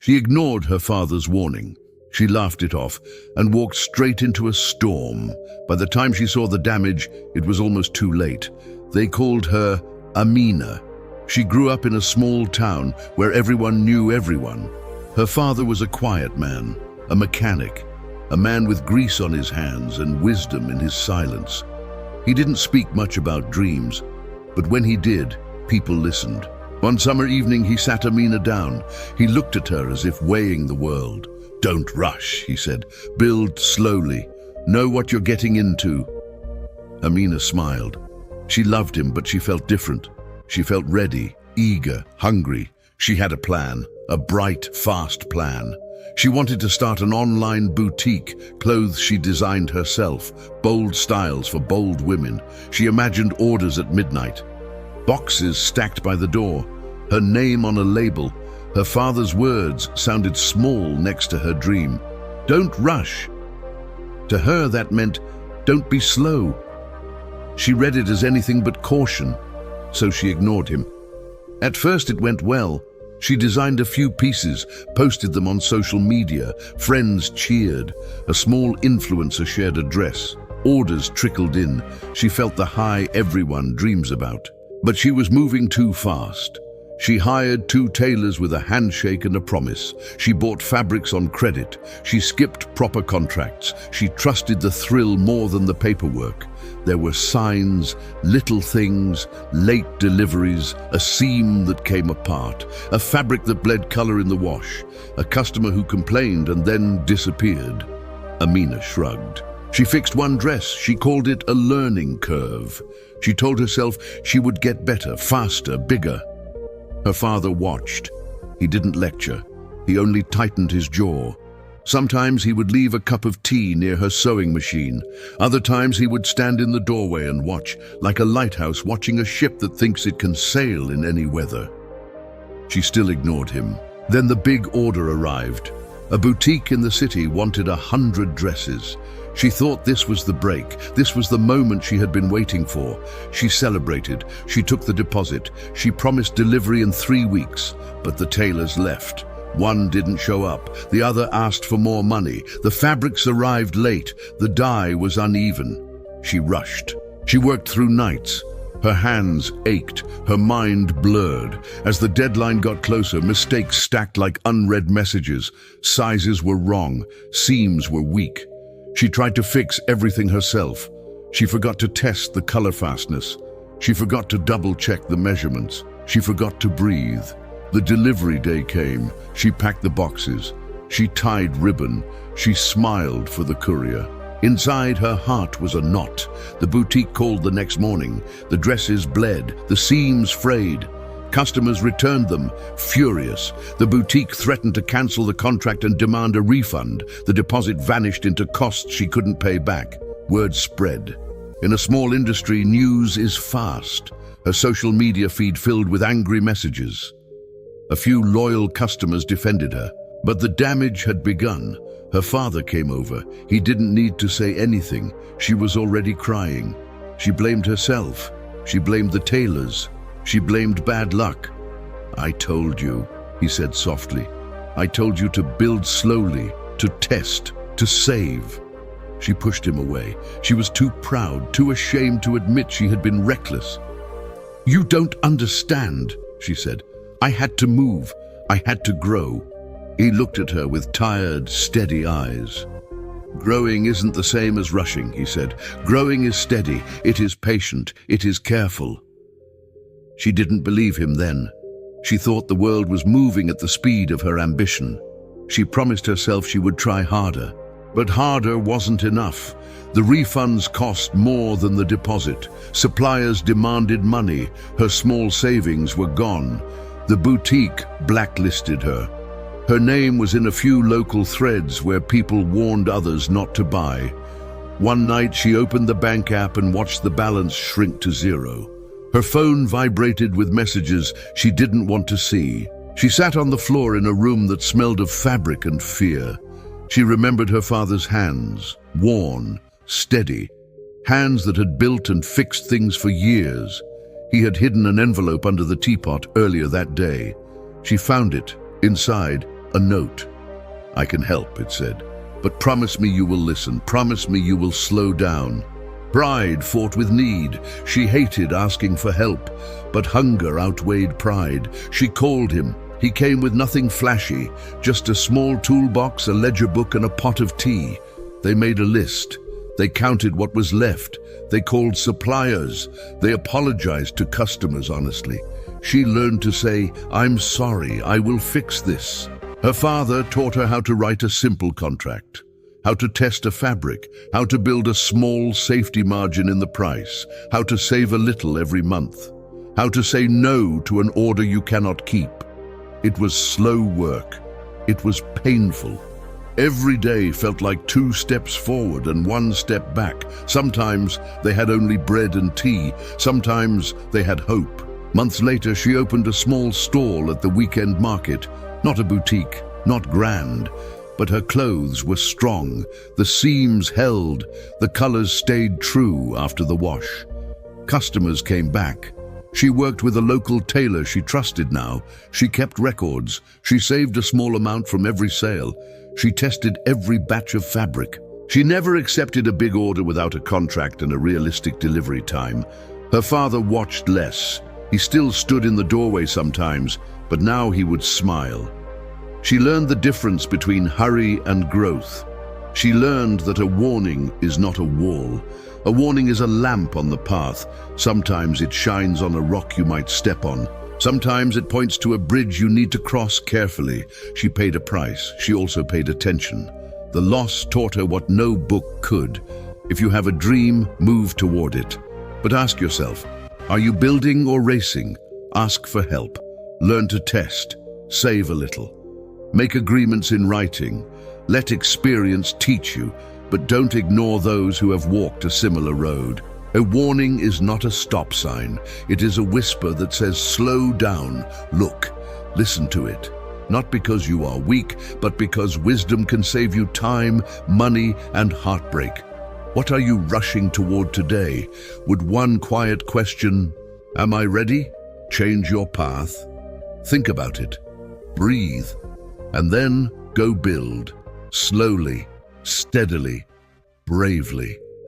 She ignored her father's warning. She laughed it off and walked straight into a storm. By the time she saw the damage, it was almost too late. They called her Amina. She grew up in a small town where everyone knew everyone. Her father was a quiet man, a mechanic, a man with grease on his hands and wisdom in his silence. He didn't speak much about dreams, but when he did, people listened. One summer evening, he sat Amina down. He looked at her as if weighing the world. "Don't rush," he said. "Build slowly. Know what you're getting into." Amina smiled. She loved him, but she felt different. She felt ready, eager, hungry. She had a plan, a bright, fast plan. She wanted to start an online boutique, clothes she designed herself, bold styles for bold women. She imagined orders at midnight. Boxes stacked by the door, her name on a label. Her father's words sounded small next to her dream. "Don't rush." To her, that meant, "Don't be slow." She read it as anything but caution, so she ignored him. At first it went well. She designed a few pieces, posted them on social media. Friends cheered. A small influencer shared a dress. Orders trickled in. She felt the high everyone dreams about. But she was moving too fast. She hired 2 tailors with a handshake and a promise. She bought fabrics on credit. She skipped proper contracts. She trusted the thrill more than the paperwork. There were signs, little things, late deliveries, a seam that came apart, a fabric that bled color in the wash, a customer who complained and then disappeared. Amina shrugged. She fixed one dress. She called it a learning curve. She told herself she would get better, faster, bigger. Her father watched. He didn't lecture. He only tightened his jaw. Sometimes he would leave a cup of tea near her sewing machine. Other times he would stand in the doorway and watch, like a lighthouse watching a ship that thinks it can sail in any weather. She still ignored him. Then the big order arrived. A boutique in the city wanted 100 dresses. She thought this was the break. This was the moment she had been waiting for. She celebrated. She took the deposit. She promised delivery in 3 weeks, but the tailors left. One didn't show up. The other asked for more money. The fabrics arrived late. The dye was uneven. She rushed. She worked through nights. Her hands ached, her mind blurred. As the deadline got closer, mistakes stacked like unread messages. Sizes were wrong. Seams were weak. She tried to fix everything herself. She forgot to test the color fastness. She forgot to double-check the measurements. She forgot to breathe. The delivery day came. She packed the boxes. She tied ribbon. She smiled for the courier. Inside, her heart was a knot. The boutique called the next morning. The dresses bled. The seams frayed. Customers returned them, furious. The boutique threatened to cancel the contract and demand a refund. The deposit vanished into costs she couldn't pay back. Word spread. In a small industry, news is fast. Her social media feed filled with angry messages. A few loyal customers defended her, but the damage had begun. Her father came over. He didn't need to say anything. She was already crying. She blamed herself. She blamed the tailors. She blamed bad luck. "I told you," he said softly. "I told you to build slowly, to test, to save." She pushed him away. She was too proud, too ashamed to admit she had been reckless. "You don't understand," she said. "I had to move. I had to grow." He looked at her with tired, steady eyes. "Growing isn't the same as rushing," he said. "Growing is steady. It is patient. It is careful." She didn't believe him then. She thought the world was moving at the speed of her ambition. She promised herself she would try harder. But harder wasn't enough. The refunds cost more than the deposit. Suppliers demanded money. Her small savings were gone. The boutique blacklisted her. Her name was in a few local threads where people warned others not to buy. One night she opened the bank app and watched the balance shrink to zero. Her phone vibrated with messages she didn't want to see. She sat on the floor in a room that smelled of fabric and fear. She remembered her father's hands, worn, steady, hands that had built and fixed things for years. He had hidden an envelope under the teapot earlier that day. She found it. Inside, A note. "I can help," it said. "But promise me you will listen. Promise me you will slow down." Pride fought with need. She hated asking for help, but hunger outweighed pride. She called him. He came with nothing flashy, just a small toolbox, a ledger book, and a pot of tea. They made a list. They counted what was left. They called suppliers. They apologized to customers honestly. She learned to say, "I'm sorry, I will fix this." Her father taught her how to write a simple contract, how to test a fabric, how to build a small safety margin in the price, how to save a little every month, how to say no to an order you cannot keep. It was slow work. It was painful. Every day felt like 2 steps forward and 1 step back. Sometimes they had only bread and tea. Sometimes they had hope. Months later, she opened a small stall at the weekend market. Not a boutique, not grand, but her clothes were strong. The seams held. The colors stayed true after the wash. Customers came back. She worked with a local tailor she trusted now. She kept records. She saved a small amount from every sale. She tested every batch of fabric. She never accepted a big order without a contract and a realistic delivery time. Her father watched less. He still stood in the doorway sometimes, but now he would smile. She learned the difference between hurry and growth. She learned that a warning is not a wall. A warning is a lamp on the path. Sometimes it shines on a rock you might step on. Sometimes it points to a bridge you need to cross carefully. She paid a price. She also paid attention. The loss taught her what no book could. If you have a dream, move toward it. But ask yourself, are you building or racing? Ask for help. Learn to test. Save a little. Make agreements in writing. Let experience teach you, but don't ignore those who have walked a similar road. A warning is not a stop sign. It is a whisper that says, slow down, look, listen to it. Not because you are weak, but because wisdom can save you time, money, and heartbreak. What are you rushing toward today? Would one quiet question, am I ready? Change your path? Think about it. Breathe. And then go build. Slowly, steadily, bravely.